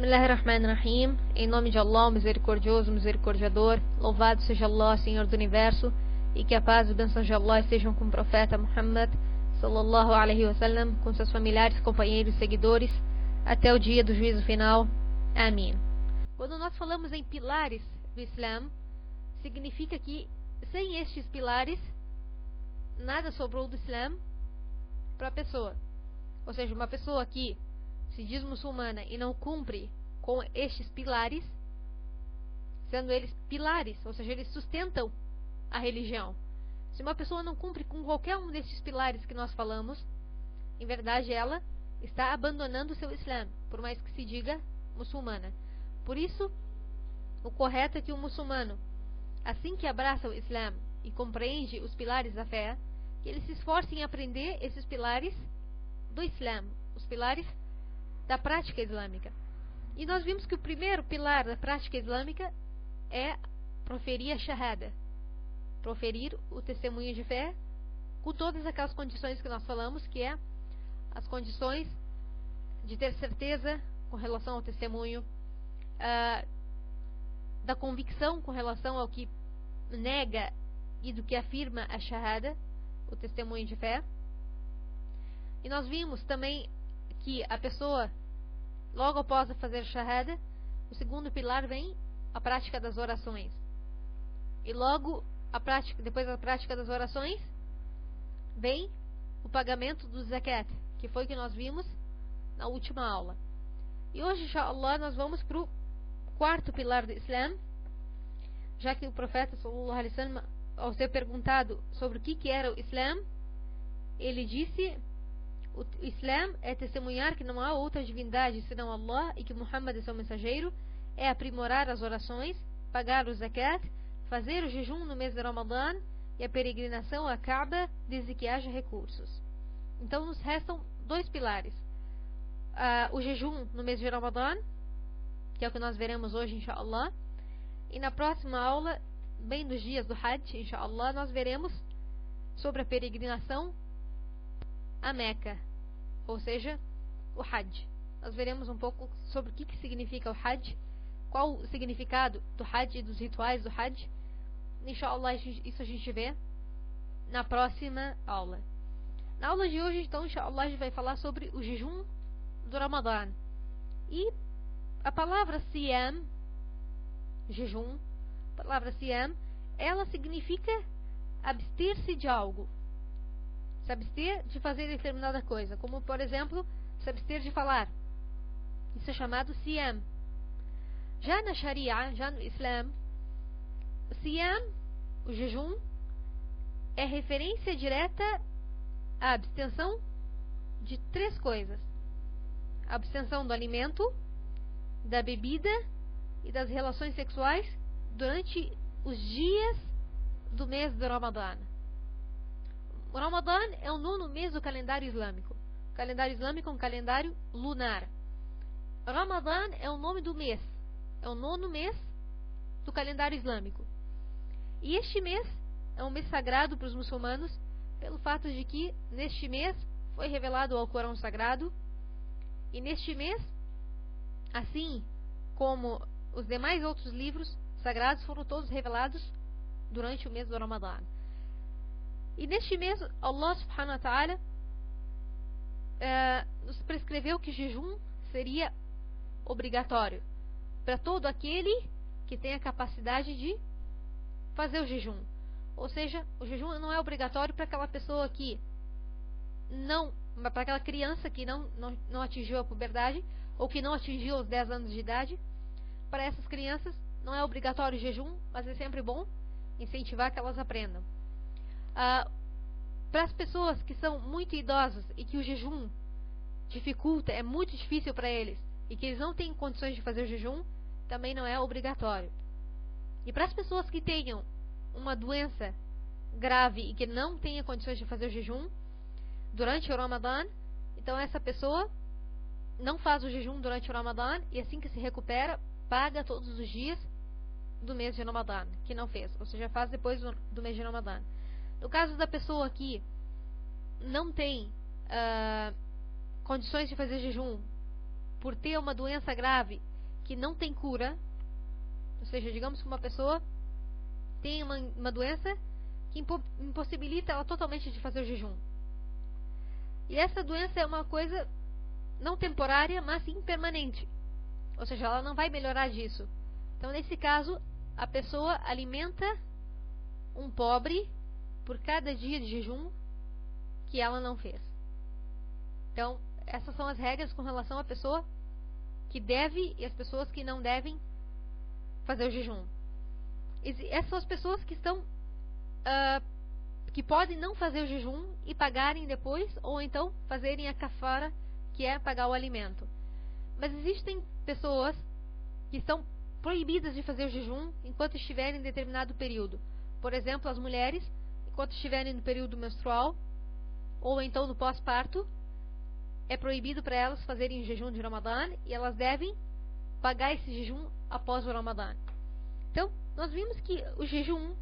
Bismillahirrahmanirrahim. Em nome de Allah, o misericordioso, misericordiador. Louvado seja Allah, Senhor do Universo, e que a paz e a bênção de Allah estejam com o profeta Muhammad sallallahu alaihi wasallam, com seus familiares, companheiros e seguidores, até o dia do juízo final. Amém. Quando nós falamos em pilares do Islã, significa que sem estes pilares nada sobrou do Islã para a pessoa. Ou seja, uma pessoa que se diz muçulmana e não cumpre com estes pilares, sendo eles pilares, ou seja, eles sustentam a religião. Se uma pessoa não cumpre com qualquer um destes pilares que nós falamos, em verdade ela está abandonando o seu Islã, por mais que se diga muçulmana. Por isso, o correto é que o muçulmano, assim que abraça o Islã e compreende os pilares da fé, que ele se esforce em aprender esses pilares do Islã, os pilares da prática islâmica. E nós vimos que o primeiro pilar da prática islâmica é proferir a shahada, proferir o testemunho de fé, com todas aquelas condições que nós falamos, que é as condições de ter certeza com relação ao testemunho, da convicção com relação ao que nega e do que afirma a shahada, o testemunho de fé. E nós vimos também que a pessoa, logo após fazer shahada, o segundo pilar vem a prática das orações. E logo depois da prática das orações, vem o pagamento do zakat, que foi o que nós vimos na última aula. E hoje, inshallah, nós vamos para o quarto pilar do Islã, já que o profeta sallallahu alaihi wasallam, ao ser perguntado sobre o que era o Islã, ele disse: o Islã é testemunhar que não há outra divindade senão Allah e que Muhammad é seu mensageiro, é aprimorar as orações, pagar o zakat, fazer o jejum no mês de Ramadã e a peregrinação à Kaaba desde que haja recursos. Então nos restam dois pilares: o jejum no mês de Ramadã, que é o que nós veremos hoje, inshallah, e na próxima aula, bem nos dias do Hajj, inshallah, nós veremos sobre a peregrinação a Meca, ou seja, o Hajj. Nós veremos um pouco sobre o que significa o Hajj, qual o significado do Hajj e dos rituais do Hajj. Inshallah, isso a gente vê na próxima aula. Na aula de hoje, então, inshallah, a gente vai falar sobre o jejum do Ramadã. E a palavra siyam, jejum, a palavra siyam, ela significa abster-se de algo, se abster de fazer determinada coisa, como por exemplo, se abster de falar. Isso é chamado siyam. Já na Sharia, já no Islã, o siyam, o jejum, é referência direta à abstenção de três coisas: a abstenção do alimento, da bebida e das relações sexuais durante os dias do mês do Ramadã. O Ramadã é o 9º mês do calendário islâmico. O calendário islâmico é um calendário lunar. Ramadã é o nome do mês. É o 9º mês do calendário islâmico. E este mês é um mês sagrado para os muçulmanos, pelo fato de que neste mês foi revelado o Alcorão Sagrado. E neste mês, assim como os demais outros livros sagrados, foram todos revelados durante o mês do Ramadã. E neste mês, Allah subhanahu wa ta'ala nos prescreveu que jejum seria obrigatório para todo aquele que tem a capacidade de fazer o jejum. Ou seja, o jejum não é obrigatório para aquela pessoa que não, para aquela criança que não atingiu a puberdade ou que não atingiu os 10 anos de idade. Para essas crianças não é obrigatório o jejum, mas é sempre bom incentivar que elas aprendam. Para as pessoas que são muito idosas e que o jejum dificulta, é muito difícil para eles, e que eles não têm condições de fazer o jejum, também não é obrigatório. E para as pessoas que tenham uma doença grave e que não tenham condições de fazer o jejum durante o Ramadã, então essa pessoa não faz o jejum durante o Ramadã e assim que se recupera, paga todos os dias do mês de Ramadã que não fez, ou seja, faz depois do mês de Ramadã. No caso da pessoa que não tem condições de fazer jejum por ter uma doença grave que não tem cura, ou seja, digamos que uma pessoa tem uma doença que impossibilita ela totalmente de fazer o jejum. E essa doença é uma coisa não temporária, mas sim permanente. Ou seja, ela não vai melhorar disso. Então, nesse caso, a pessoa alimenta um pobre por cada dia de jejum que ela não fez. Então, essas são as regras com relação à pessoa que deve e as pessoas que não devem fazer o jejum. Essas são as pessoas que estão que podem não fazer o jejum e pagarem depois, ou então fazerem a kafara, que é pagar o alimento. Mas existem pessoas que estão proibidas de fazer o jejum enquanto estiverem em determinado período. Por exemplo, as mulheres, enquanto estiverem no período menstrual, ou então no pós-parto, é proibido para elas fazerem o jejum de Ramadã, e elas devem pagar esse jejum após o Ramadã. Então, nós vimos que o jejum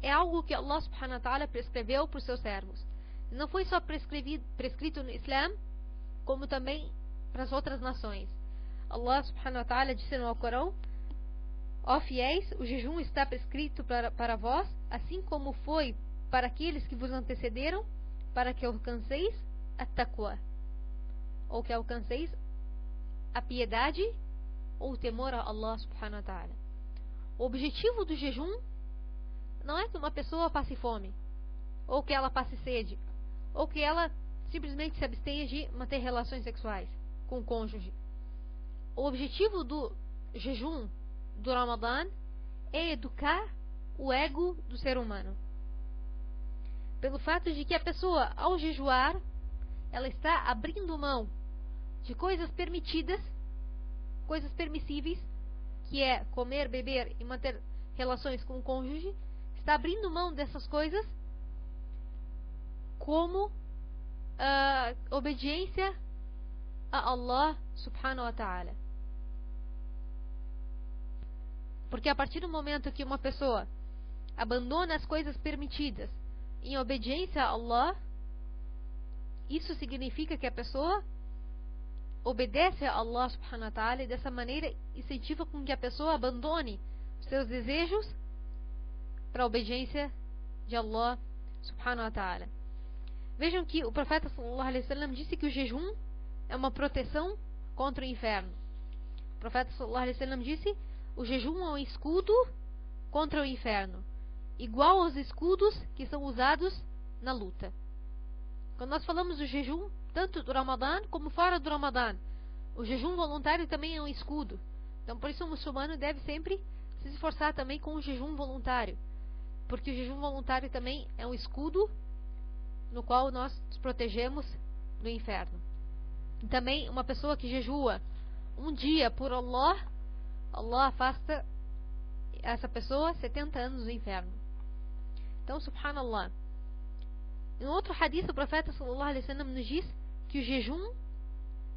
é algo que Allah subhanahu wa ta'ala prescreveu para os seus servos. Não foi só prescrito no Islã, como também para as outras nações. Allah subhanahu wa ta'ala disse no Alcorão: ó fiéis, o jejum está prescrito para vós, assim como foi para aqueles que vos antecederam, para que alcanceis a taqwa, ou que alcanceis a piedade ou o temor a Allah subhanahu wa ta'ala. O objetivo do jejum não é que uma pessoa passe fome, ou que ela passe sede, ou que ela simplesmente se abstenha de manter relações sexuais com o cônjuge. O objetivo do jejum do Ramadã é educar o ego do ser humano. Pelo fato de que a pessoa, ao jejuar, ela está abrindo mão de coisas permitidas, coisas permissíveis, que é comer, beber e manter relações com o cônjuge, está abrindo mão dessas coisas como obediência a Allah subhanahu wa ta'ala. Porque a partir do momento que uma pessoa abandona as coisas permitidas em obediência a Allah, isso significa que a pessoa obedece a Allah subhanahu wa ta'ala, e dessa maneira incentiva com que a pessoa abandone os seus desejos para a obediência de Allah subhanahu wa ta'ala. Vejam que o profeta sallallahu alaihi wasallam disse que o jejum é uma proteção contra o inferno. O profeta sallallahu alaihi wasallam disse: o jejum é um escudo contra o inferno, igual aos escudos que são usados na luta. Quando nós falamos do jejum, tanto do Ramadã como fora do Ramadã, o jejum voluntário também é um escudo. Então, por isso o muçulmano deve sempre se esforçar também com o jejum voluntário, porque o jejum voluntário também é um escudo no qual nós nos protegemos do inferno. E também uma pessoa que jejua um dia por Allah, Allah afasta essa pessoa 70 anos do inferno. Então, subhanallah. Em outro hadith, o profeta sallallahu alaihi wasallam nos diz que o jejum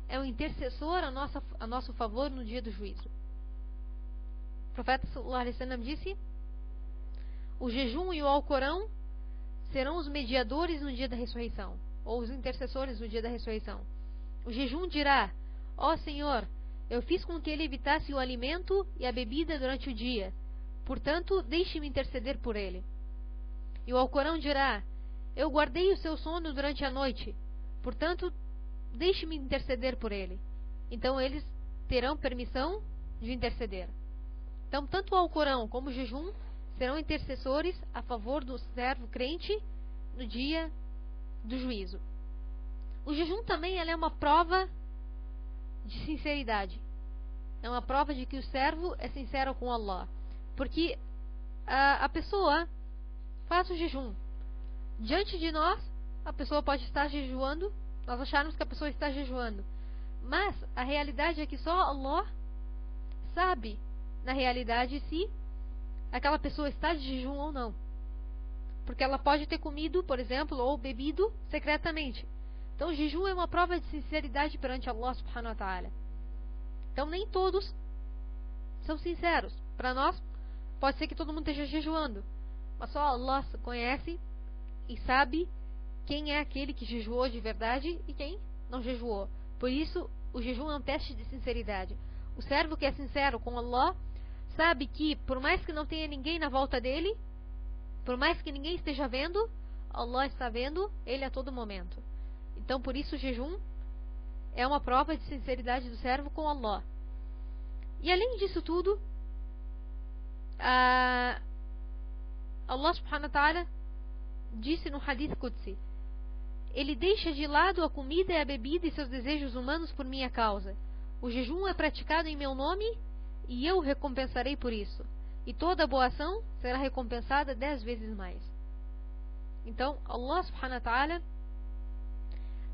é um intercessor a nosso favor no dia do juízo. O profeta sallallahu alaihi wasallam disse: o jejum e o Alcorão serão os mediadores no dia da ressurreição, ou os intercessores no dia da ressurreição. O jejum dirá: ó Senhor, eu fiz com que ele evitasse o alimento e a bebida durante o dia, portanto, deixe-me interceder por ele. E o Alcorão dirá: eu guardei o seu sono durante a noite, portanto, deixe-me interceder por ele. Então, eles terão permissão de interceder. Então, tanto o Alcorão como o jejum serão intercessores a favor do servo crente no dia do juízo. O jejum também é uma prova de sinceridade. É uma prova de que o servo é sincero com Allah. Porque a pessoa faz o jejum. Diante de nós, a pessoa pode estar jejuando, nós acharmos que a pessoa está jejuando. Mas a realidade é que só Allah sabe, na realidade, se aquela pessoa está de jejum ou não. Porque ela pode ter comido, por exemplo, ou bebido secretamente. Então o jejum é uma prova de sinceridade perante Allah subhanahu wa ta'ala. Então nem todos são sinceros. Para nós, pode ser que todo mundo esteja jejuando, mas só Allah conhece e sabe quem é aquele que jejuou de verdade e quem não jejuou. Por isso, o jejum é um teste de sinceridade. O servo que é sincero com Allah sabe que, por mais que não tenha ninguém na volta dele, por mais que ninguém esteja vendo, Allah está vendo ele a todo momento. Então, por isso, o jejum é uma prova de sinceridade do servo com Allah. E além disso tudo, Allah subhanahu wa ta'ala disse no Hadith Qudsi: ele deixa de lado a comida e a bebida e seus desejos humanos por minha causa. O jejum é praticado em meu nome e eu o recompensarei por isso. E toda boa ação será recompensada 10 vezes mais. Então, Allah subhanahu wa ta'ala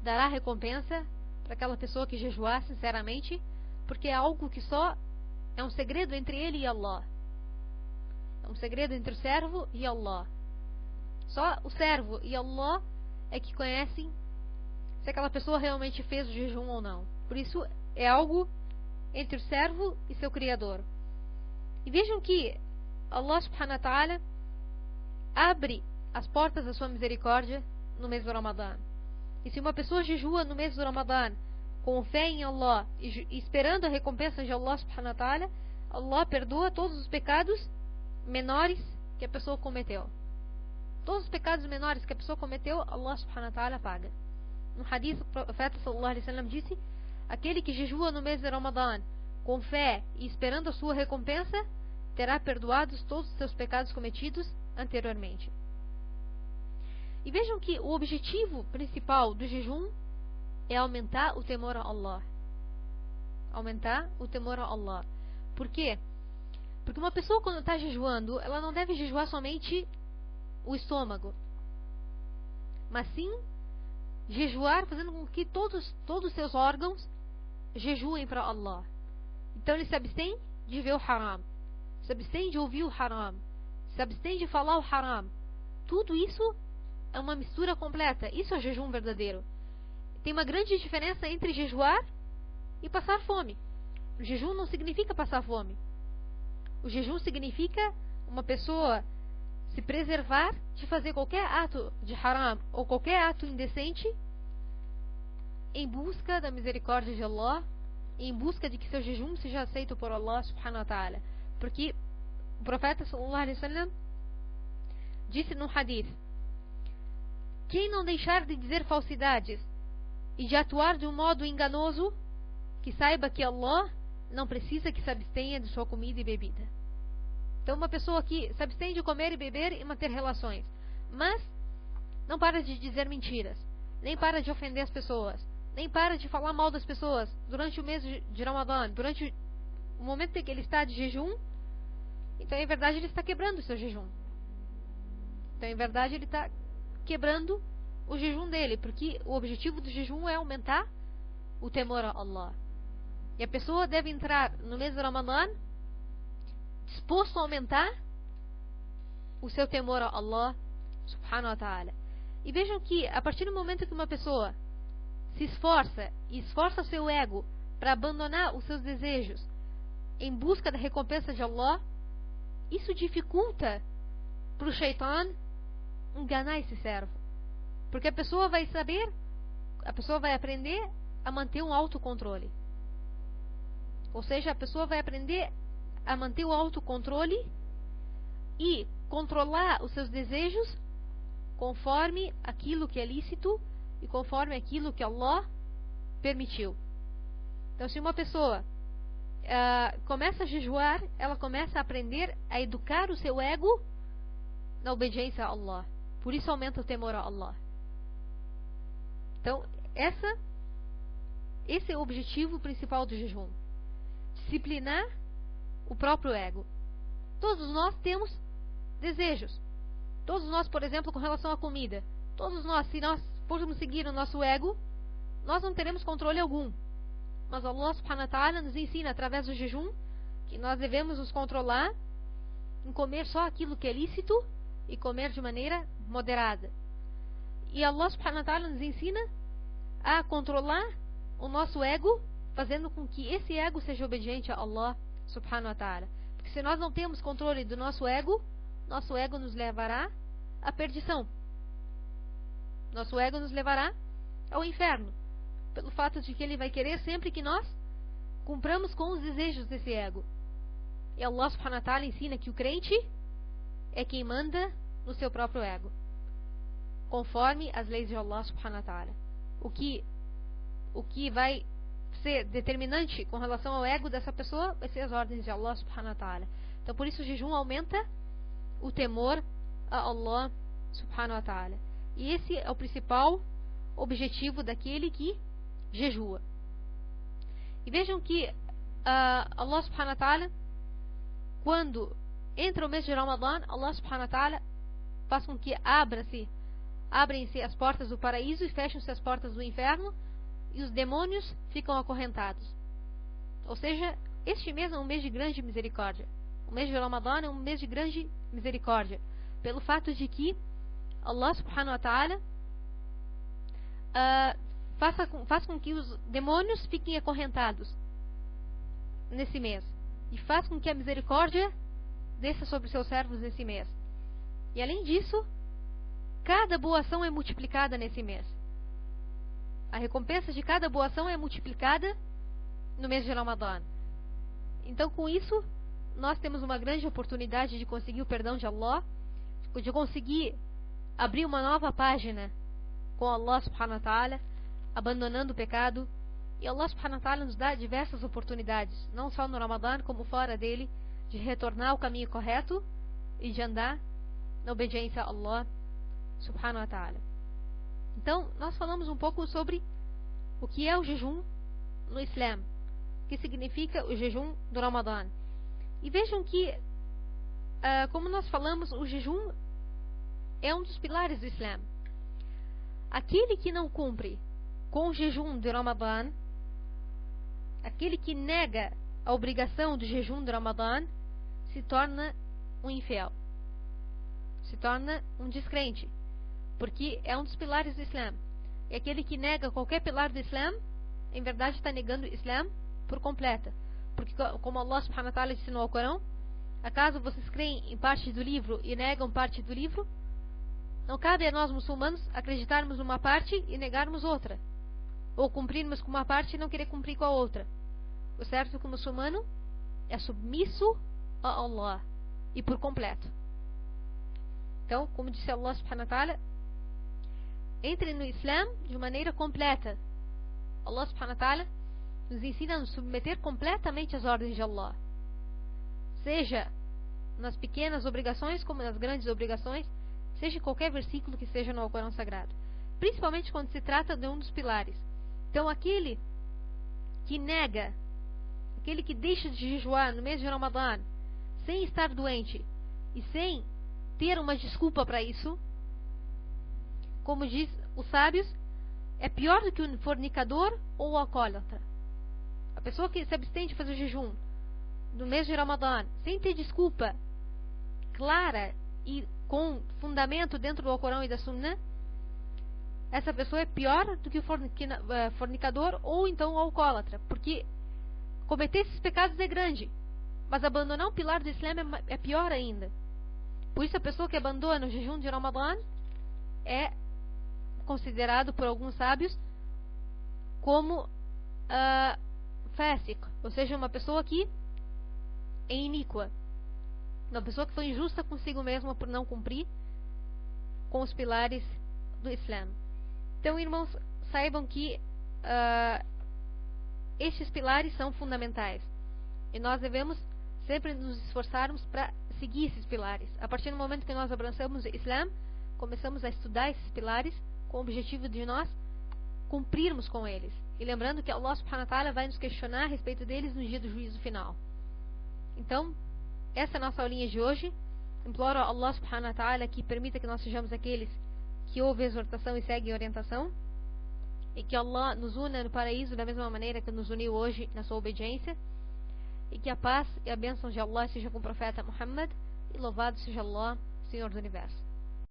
dará recompensa para aquela pessoa que jejuar sinceramente, porque é algo que só é um segredo entre ele e Allah. É um segredo entre o servo e Allah. Só o servo e Allah é que conhecem se aquela pessoa realmente fez o jejum ou não. Por isso, é algo entre o servo e seu Criador. E vejam que Allah subhanahu wa ta'ala abre as portas da sua misericórdia no mês do Ramadã. E se uma pessoa jejua no mês do Ramadã com fé em Allah e esperando a recompensa de Allah subhanahu wa ta'ala, Allah perdoa todos os pecados menores que a pessoa cometeu. Todos os pecados menores que a pessoa cometeu, Allah subhanahu wa ta'ala paga. No hadith, o profeta sallallahu alaihi wasallam disse: aquele que jejua no mês de Ramadã com fé e esperando a sua recompensa, terá perdoados todos os seus pecados cometidos anteriormente. E vejam que o objetivo principal do jejum é aumentar o temor a Allah. Aumentar o temor a Allah. Por quê? Porque uma pessoa, quando está jejuando, ela não deve jejuar somente o estômago, mas sim jejuar fazendo com que todos os seus órgãos jejuem para Allah. Então ele se abstém de ver o haram, se abstém de ouvir o haram, se abstém de falar o haram. Tudo isso é uma mistura completa. Isso é jejum verdadeiro. Tem uma grande diferença entre jejuar e passar fome. O jejum não significa passar fome. O jejum significa uma pessoa se preservar de fazer qualquer ato de haram ou qualquer ato indecente em busca da misericórdia de Allah, em busca de que seu jejum seja aceito por Allah subhanahu wa ta'ala. Porque o profeta sallallahu alaihi wasallam disse num hadith: quem não deixar de dizer falsidades e de atuar de um modo enganoso, que saiba que Allah não precisa que se abstenha de sua comida e bebida. Então, uma pessoa que se abstém de comer e beber e manter relações, mas não para de dizer mentiras, nem para de ofender as pessoas, nem para de falar mal das pessoas durante o mês de Ramadã, durante o momento em que ele está de jejum, então, em verdade, ele está quebrando o seu jejum. Então, em verdade, ele está quebrando o jejum dele, porque o objetivo do jejum é aumentar o temor a Allah. E a pessoa deve entrar no mês de Ramadã disposto a aumentar o seu temor a Allah subhanahu wa ta'ala. E vejam que a partir do momento que uma pessoa se esforça e esforça o seu ego para abandonar os seus desejos em busca da recompensa de Allah, isso dificulta para o shaitan enganar esse servo. Porque a pessoa vai saber, a pessoa vai aprender a manter um autocontrole. Ou seja, a pessoa vai aprender a manter o autocontrole e controlar os seus desejos conforme aquilo que é lícito e conforme aquilo que Allah permitiu. Então, se uma pessoa começa a jejuar, ela começa a aprender a educar o seu ego na obediência a Allah. Por isso aumenta o temor a Allah. Então, esse é o objetivo principal do jejum. Disciplinar o próprio ego. Todos nós temos desejos. Todos nós, por exemplo, com relação à comida. Todos nós, se nós formos seguir o nosso ego, nós não teremos controle algum. Mas Allah subhanahu wa ta'ala nos ensina através do jejum que nós devemos nos controlar em comer só aquilo que é lícito e comer de maneira moderada. E Allah subhanahu wa ta'ala nos ensina a controlar o nosso ego, fazendo com que esse ego seja obediente a Allah subhanahu wa ta'ala. Porque se nós não temos controle do nosso ego nos levará à perdição. Nosso ego nos levará ao inferno. pelo fato de que ele vai querer sempre que nós cumpramos com os desejos desse ego. E Allah subhanahu wa ta'ala ensina que o crente é quem manda no seu próprio ego, conforme as leis de Allah subhanahu wa ta'ala. O que vai ser determinante com relação ao ego dessa pessoa vai ser as ordens de Allah subhanahu wa ta'ala. Então por isso o jejum aumenta o temor a Allah subhanahu wa ta'ala. E esse é o principal objetivo daquele que jejua. E vejam que Allah subhanahu wa ta'ala, quando entra o mês de Ramadã, Allah subhanahu wa ta'ala faz com que abrem-se as portas do paraíso e fecham-se as portas do inferno, e os demônios ficam acorrentados. Ou seja, este mês é um mês de grande misericórdia. O mês de Ramadã é um mês de grande misericórdia, pelo fato de que Allah subhanahu wa ta'ala faz com que os demônios fiquem acorrentados nesse mês, e faz com que a misericórdia desça sobre seus servos nesse mês. E além disso, cada boa ação é multiplicada nesse mês. A recompensa de cada boa ação é multiplicada no mês de Ramadã. Então, com isso, nós temos uma grande oportunidade de conseguir o perdão de Allah, de conseguir abrir uma nova página com Allah subhanahu wa ta'ala, abandonando o pecado. E Allah subhanahu wa ta'ala nos dá diversas oportunidades, não só no Ramadã, como fora dele, de retornar ao caminho correto e de andar na obediência a Allah subhanahu wa ta'ala. Então, nós falamos um pouco sobre o que é o jejum no Islã, o que significa o jejum do Ramadã. E vejam que, como nós falamos, o jejum é um dos pilares do Islã. Aquele que não cumpre com o jejum do Ramadã, aquele que nega a obrigação do jejum do Ramadã, se torna um infiel, se torna um descrente, porque é um dos pilares do Islã. E aquele que nega qualquer pilar do Islã, em verdade está negando o Islã por completa. Porque, como Allah subhanahu wa ta'ala disse no Alcorão, acaso vocês creem em parte do livro e negam parte do livro? Não cabe a nós muçulmanos acreditarmos numa parte e negarmos outra, ou cumprirmos com uma parte e não querer cumprir com a outra. O certo é que o muçulmano é submisso a Allah, e por completo. Então, como disse Allah subhanahu wa ta'ala, entre no Islã de maneira completa. Allah subhanahu wa ta'ala nos ensina a nos submeter completamente às ordens de Allah, seja nas pequenas obrigações como nas grandes obrigações, seja em qualquer versículo que seja no Alcorão Sagrado, principalmente quando se trata de um dos pilares. Então, aquele que nega, aquele que deixa de jejuar no mês de Ramadã sem estar doente e sem ter uma desculpa para isso, como diz os sábios, é pior do que um fornicador ou o alcoólatra. A pessoa que se abstém de fazer o jejum no mês de Ramadã sem ter desculpa clara e com fundamento dentro do Alcorão e da Sunnah, essa pessoa é pior do que o fornicador ou então o alcoólatra, porque cometer esses pecados é grande, mas abandonar um pilar do Islã é pior ainda. Por isso, a pessoa que abandona o jejum de Ramadã é considerado por alguns sábios como fásico, ou seja, uma pessoa que é iníqua, uma pessoa que foi injusta consigo mesma por não cumprir com os pilares do Islã. Então, irmãos, saibam que estes pilares são fundamentais e nós devemos sempre nos esforçarmos para seguir esses pilares. A partir do momento que nós abraçamos o Islã, começamos a estudar esses pilares com o objetivo de nós cumprirmos com eles. E lembrando que Allah subhanahu wa ta'ala vai nos questionar a respeito deles no dia do juízo final. Então, essa é a nossa aulinha de hoje. Imploro a Allah subhanahu wa ta'ala que permita que nós sejamos aqueles que ouvem a exortação e seguem a orientação, e que Allah nos una no paraíso da mesma maneira que nos uniu hoje na sua obediência, e que a paz e a bênção de Allah seja com o profeta Muhammad, e louvado seja Allah, Senhor do Universo.